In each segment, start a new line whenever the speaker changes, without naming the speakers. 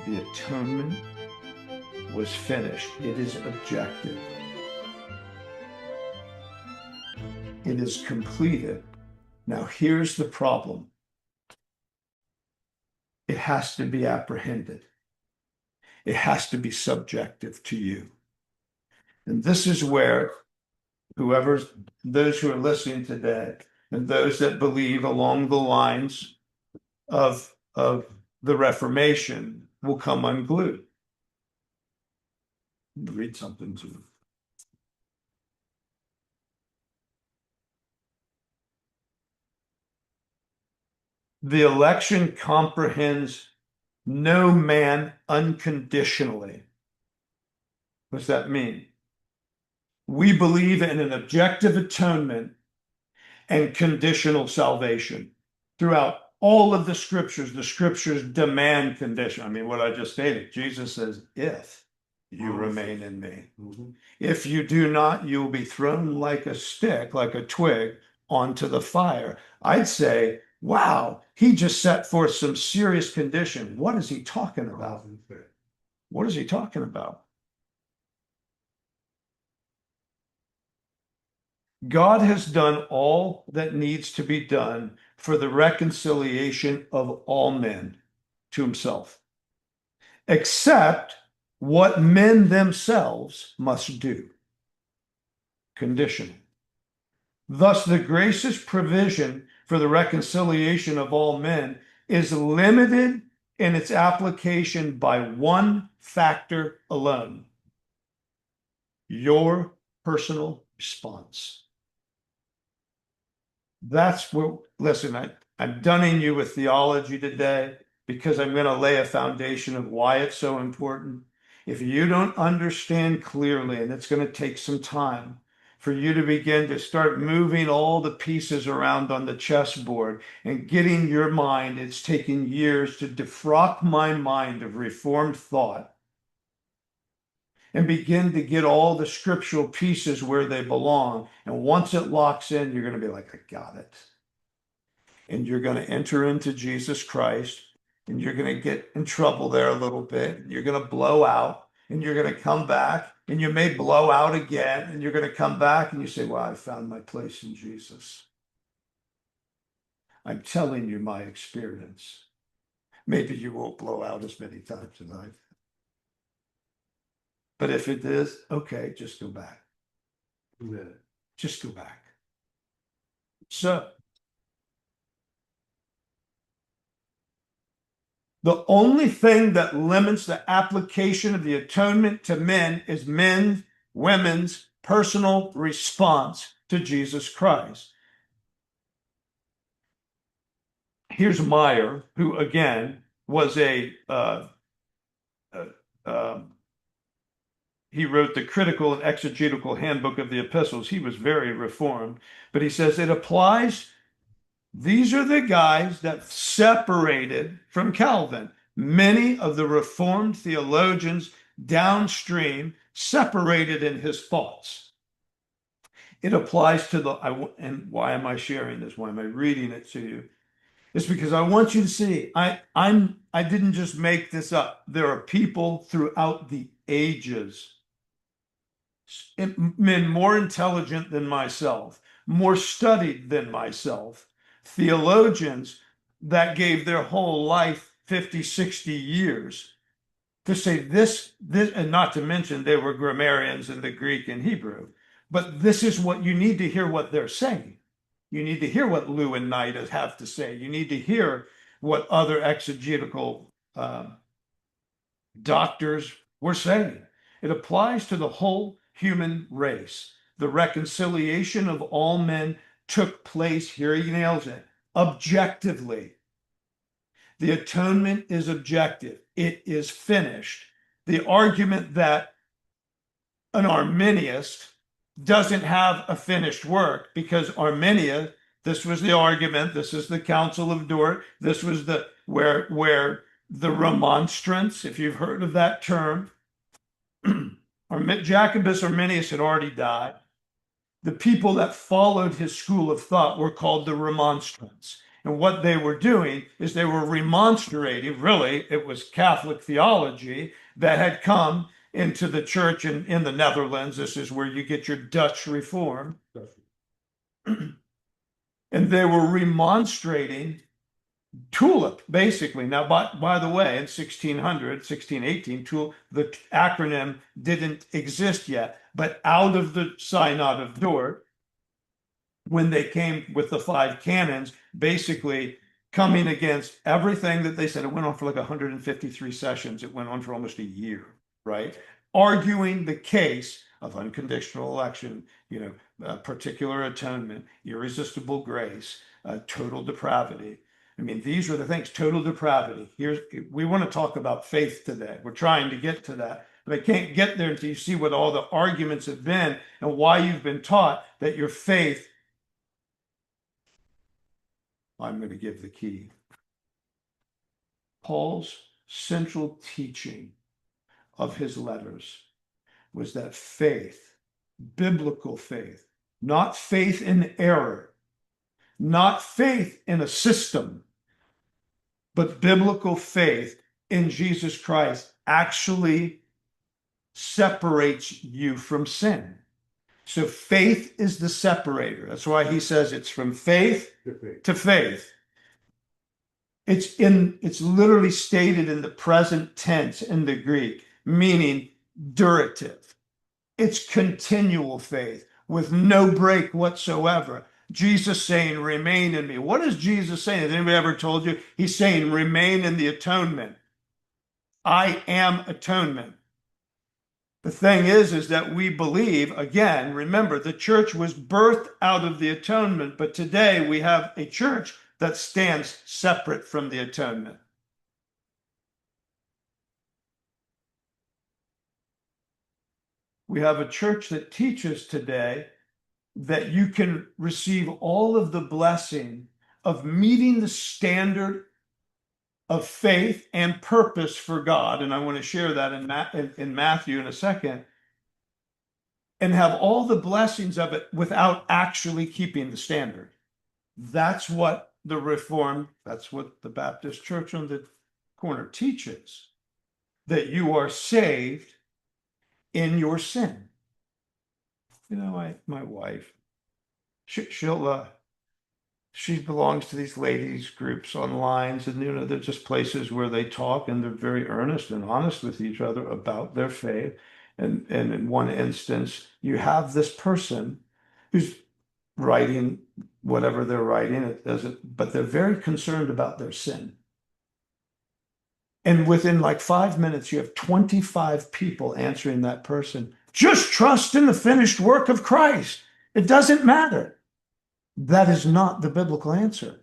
The atonement was finished. It is objective. It is completed. Now, here's the problem. It has to be apprehended. It has to be subjective to you. And this is where those who are listening today and those that believe along the lines of the Reformation will come unglued. Read something to you. The election comprehends no man unconditionally. What does that mean? We believe in an objective atonement and conditional salvation. Throughout all of the scriptures demand condition. I mean, what I just stated, Jesus says, if you remain in me. If you do not, you will be thrown like a stick, like a twig, onto the fire. I'd say, wow, he just set forth some serious condition. What is he talking about? What is he talking about? God has done all that needs to be done for the reconciliation of all men to himself, except what men themselves must do. Conditional. Thus, the gracious provision for the reconciliation of all men is limited in its application by one factor alone: your personal response. That's what, listen, I'm dunning you with theology today because I'm going to lay a foundation of why it's so important. If you don't understand clearly, and it's going to take some time for you to begin to start moving all the pieces around on the chessboard and getting your mind, it's taken years to defrock my mind of Reformed thought and begin to get all the scriptural pieces where they belong. And once it locks in, you're going to be like, I got it. And you're going to enter into Jesus Christ, and you're going to get in trouble there a little bit. You're going to blow out, and you're going to come back, and you may blow out again, and you're going to come back, and you say, well, I found my place in Jesus. I'm telling you my experience. Maybe you won't blow out as many times as I've. But if it is, okay, just go back. Just go back. So, the only thing that limits the application of the atonement to men is women's personal response to Jesus Christ. Here's Meyer, who again was he wrote the critical and exegetical handbook of the epistles. He was very reformed, but he says it applies. These are the guys that separated from Calvin. Many of the Reformed theologians downstream separated in his thoughts. It applies to and why am I sharing this? Why am I reading it to you? It's because I want you to see, I didn't just make this up. There are people throughout the ages, men more intelligent than myself, more studied than myself, theologians that gave their whole life 50, 60 years to say this, and not to mention they were grammarians in the Greek and Hebrew. But this is what you need to hear what they're saying. You need to hear what Lou and Knight have to say. You need to hear what other exegetical doctors were saying. It applies to the whole human race. The reconciliation of all men took place, here he nails it, objectively. The atonement is objective. It is finished. The argument that an Arminianist doesn't have a finished work because Arminian, this was the argument, this is the Council of Dort, this was the where the remonstrance, if you've heard of that term, Jacobus Arminius had already died. The people that followed his school of thought were called the remonstrants. And what they were doing is they were remonstrating. Really, it was Catholic theology that had come into the church in the Netherlands. This is where you get your Dutch Reform. And they were remonstrating TULIP, basically. Now, by the way, in 1618, the acronym didn't exist yet. But out of the Synod of Dort, when they came with the 5 canons, basically coming against everything that they said, it went on for like 153 sessions. It went on for almost a year, right? Arguing the case of unconditional election, particular atonement, irresistible grace, total depravity. I mean, these are the things, total depravity. We want to talk about faith today. We're trying to get to that. But I can't get there until you see what all the arguments have been and why you've been taught that your faith, I'm going to give the key. Paul's central teaching of his letters was that faith, biblical faith, not faith in error, not faith in a system, but biblical faith in Jesus Christ actually separates you from sin. So faith is the separator. That's why he says it's from faith to faith. It's literally stated in the present tense in the Greek, meaning durative. It's continual faith with no break whatsoever. Jesus saying, remain in me. What is Jesus saying? Has anybody ever told you? He's saying, remain in the atonement. I am atonement. The thing is that we believe, again, remember, the church was birthed out of the atonement, but today we have a church that stands separate from the atonement. We have a church that teaches today that you can receive all of the blessing of meeting the standard of faith and purpose for God, and I want to share that in Matthew in a second, and have all the blessings of it without actually keeping the standard. That's what that's what the Baptist Church on the corner teaches, that you are saved in your sin. My wife, she belongs to these ladies groups online, and they're just places where they talk and they're very earnest and honest with each other about their faith. And in one instance, you have this person who's writing whatever they're writing, but they're very concerned about their sin. And within like 5 minutes, you have 25 people answering that person. Just trust in the finished work of Christ. It doesn't matter. That is not the biblical answer.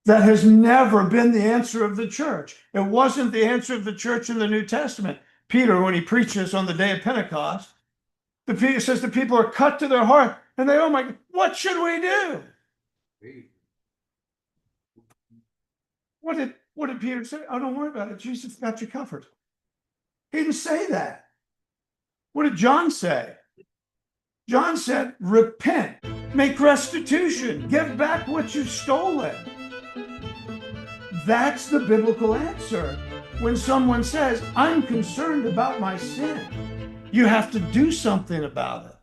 That has never been the answer of the church. It wasn't the answer of the church in the New Testament. Peter, when he preaches on the day of Pentecost, Peter says the people are cut to their heart, and they, oh my God, what should we do? What did Peter say? Oh, don't worry about it. Jesus got you covered. He didn't say that. What did John say? John said, repent, make restitution, give back what you've stolen. That's the biblical answer. When someone says, I'm concerned about my sin, you have to do something about it.